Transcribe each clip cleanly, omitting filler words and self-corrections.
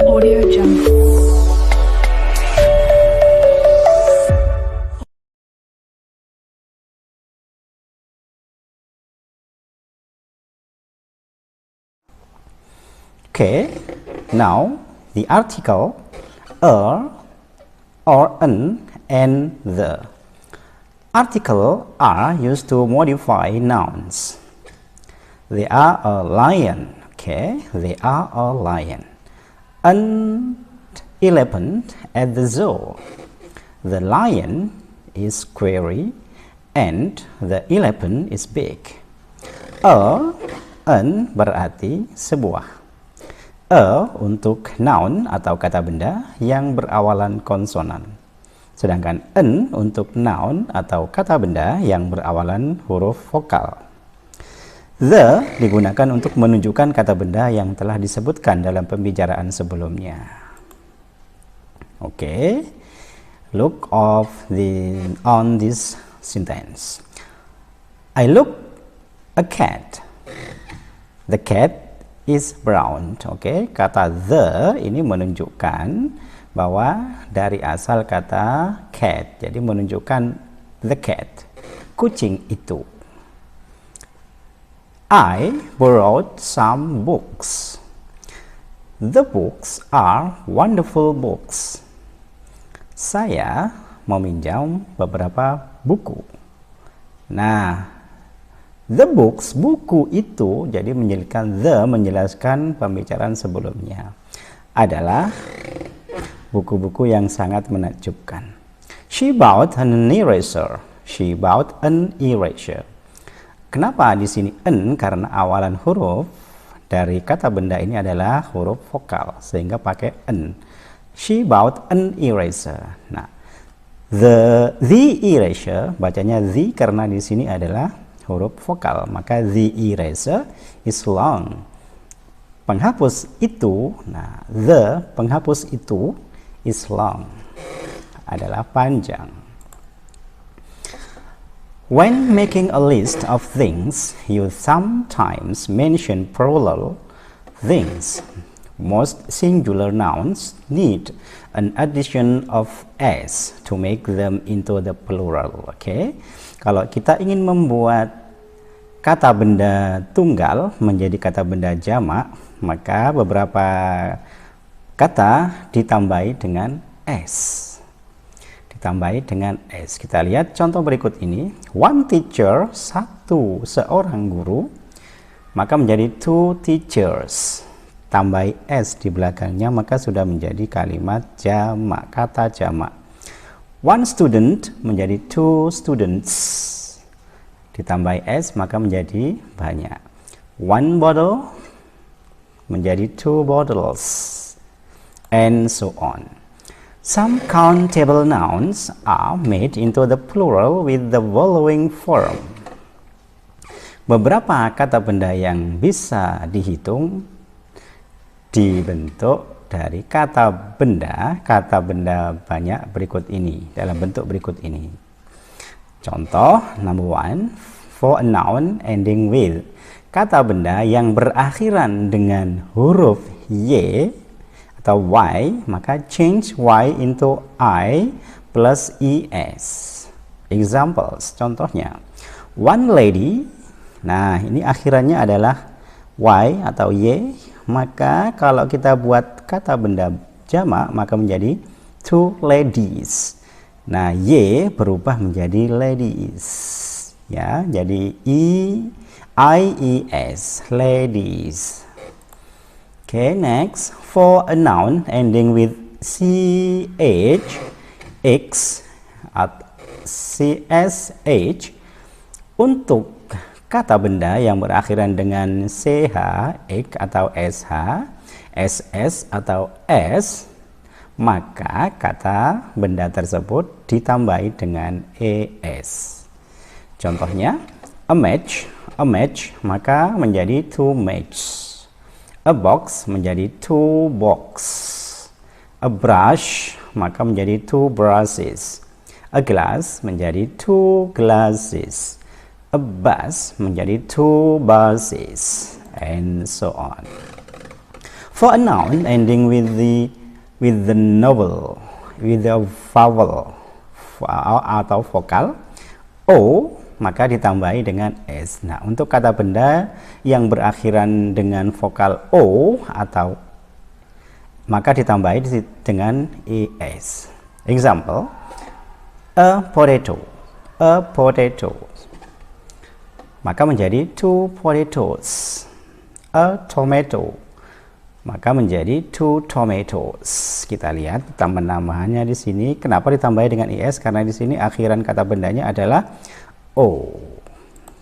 Audio Jungle. Okay, now the article a, or an, and the. Article are used to modify nouns. They are a lion. Okay, they are a lion. An elephant at the zoo. The lion is square and the elephant is big. An berarti sebuah. Untuk noun atau kata benda yang berawalan konsonan. Sedangkan an untuk noun atau kata benda yang berawalan huruf vokal. The digunakan untuk menunjukkan kata benda yang telah disebutkan dalam pembicaraan sebelumnya. Okay, look on this sentence. I look a cat. The cat is brown. Oke, kata the ini menunjukkan bahwa dari asal kata cat, jadi menunjukkan the cat, kucing itu. I borrowed some books. The books are wonderful books. Saya meminjam beberapa buku. Nah, the books, buku itu, jadi menjelaskan pembicaraan sebelumnya adalah buku-buku yang sangat menakjubkan. She bought an eraser. She bought an eraser. Kenapa di sini an? Karena awalan huruf dari kata benda ini adalah huruf vokal, sehingga pakai an. She bought an eraser. Nah, the eraser bacanya the karena di sini adalah huruf vokal, maka the eraser is long. Penghapus itu, nah the penghapus itu is long, adalah panjang. When making a list of things, you sometimes mention plural things. Most singular nouns need an addition of s to make them into the plural. Okay? Kalau kita ingin membuat kata benda tunggal menjadi kata benda jamak, maka beberapa kata ditambahi dengan s. Ditambahi dengan s. Kita lihat contoh berikut ini. One teacher, seorang guru, maka menjadi two teachers. Tambahi s di belakangnya, maka sudah menjadi kalimat jamak, kata jamak. One student menjadi two students. Ditambahi s maka menjadi banyak. One bottle menjadi two bottles. And so on. Some countable nouns are made into the plural with the following form. Beberapa kata benda yang bisa dihitung dibentuk dari kata benda banyak berikut ini, dalam bentuk berikut ini. Contoh, number one, for a noun ending with, kata benda yang berakhiran dengan huruf y atau y, maka change y into I plus es. Examples, contohnya, one lady, nah ini akhirannya adalah y atau y, maka kalau kita buat kata benda jamak maka menjadi two ladies. Nah, y berubah menjadi ladies. Ya, jadi ies, ladies. Okay, next, for a noun ending with ch, x, atau csh, untuk kata benda yang berakhiran dengan ch, x atau sh, ss atau s, maka kata benda tersebut ditambahi dengan es. Contohnya, a match, maka menjadi two matches. A box menjadi two box. A brush maka menjadi two brushes. A glass menjadi two glasses. A bus menjadi two buses, and so on. For a noun ending with the vowel atau vokal o, maka ditambahi dengan s. Nah, untuk kata benda yang berakhiran dengan vokal o atau maka ditambahi dengan es. Example, a potato, maka menjadi 2 potatoes. A tomato, maka menjadi 2 tomatoes. Kita lihat tambahan-tambahannya di sini. Kenapa ditambahi dengan es? Karena di sini akhiran kata bendanya adalah o.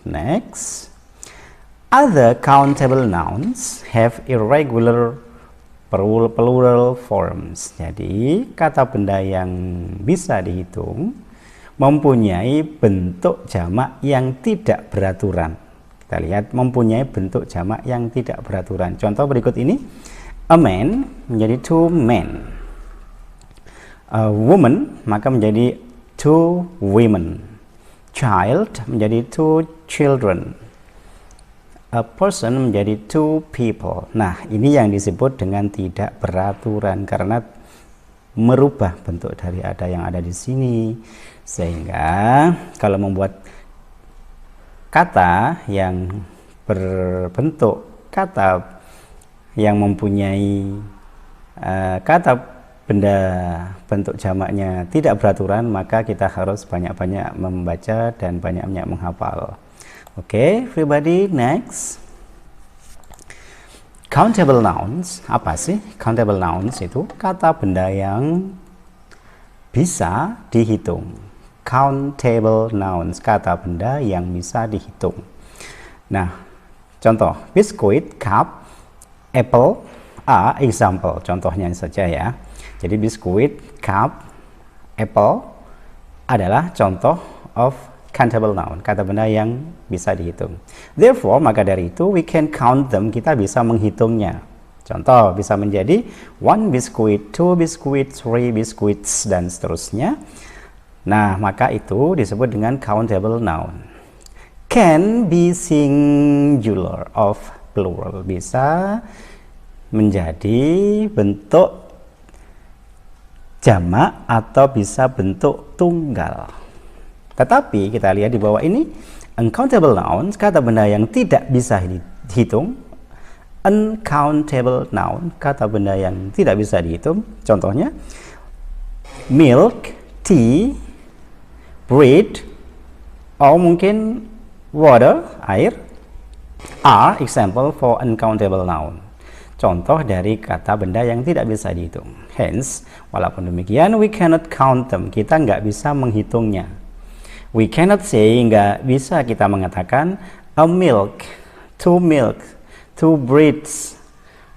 Next, other countable nouns have irregular plural forms. Jadi kata benda yang bisa dihitung mempunyai bentuk jamak yang tidak beraturan. Kita lihat, mempunyai bentuk jamak yang tidak beraturan. Contoh berikut ini, a man menjadi 2 men, a woman maka menjadi 2 women, child menjadi 2 children, a person menjadi 2 people. Nah, ini yang disebut dengan tidak beraturan karena merubah bentuk dari yang ada di sini, sehingga kalau membuat kata yang berbentuk kata yang mempunyai kata benda bentuk jamaknya tidak beraturan, maka kita harus banyak-banyak membaca dan banyak-banyak menghafal. Oke, everybody, next. Countable nouns, apa sih? Countable nouns itu kata benda yang bisa dihitung. Countable nouns, kata benda yang bisa dihitung. Nah, contoh, biskuit, cup, apple, example, contohnya saja ya. Jadi biskuit, cup, apple adalah contoh of countable noun, kata benda yang bisa dihitung. Therefore, maka dari itu we can count them, kita bisa menghitungnya. Contoh bisa menjadi 1 biskuit, 2 biskuit, 3 biscuits, dan seterusnya. Nah, maka itu disebut dengan countable noun. Can be singular of plural, bisa menjadi bentuk jamak atau bisa bentuk tunggal. Tetapi kita lihat di bawah ini, uncountable nouns, kata benda yang tidak bisa dihitung. Uncountable noun, kata benda yang tidak bisa dihitung. Contohnya, milk, tea, bread, atau mungkin water, air, are example for uncountable noun. Contoh dari kata benda yang tidak bisa dihitung. Hence, walaupun demikian, we cannot count them. Kita nggak bisa menghitungnya. We cannot say, nggak bisa kita mengatakan a milk, 2 breads,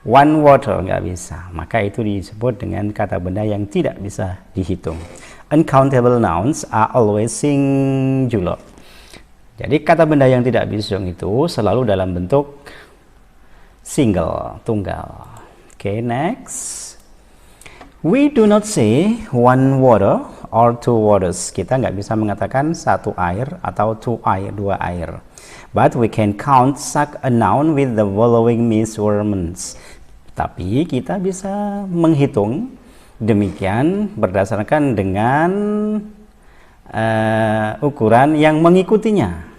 1 water, nggak bisa. Maka itu disebut dengan kata benda yang tidak bisa dihitung. Uncountable nouns are always singular. Jadi kata benda yang tidak bisa dihitung itu selalu dalam bentuk single, tunggal. Okay, next. We do not say 1 water or 2 waters. Kita nggak bisa mengatakan 1 air atau 2 air. But we can count such a noun with the following measurements. Tapi kita bisa menghitung demikian berdasarkan dengan ukuran yang mengikutinya.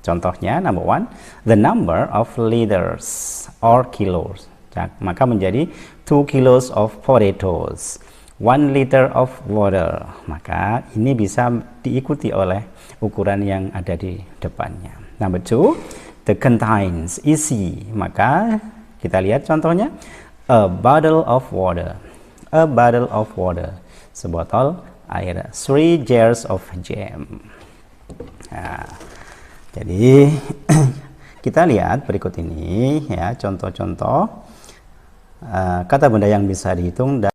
Contohnya, number 1, the number of liters or kilos. Maka menjadi 2 kilos of potatoes, 1 liter of water. Maka ini bisa diikuti oleh ukuran yang ada di depannya. Number 2, the contains, isi. Maka kita lihat contohnya, a bottle of water. A bottle of water, sebotol air. 3 jars of jam. Nah, jadi kita lihat berikut ini ya, contoh-contoh kata benda yang bisa dihitung.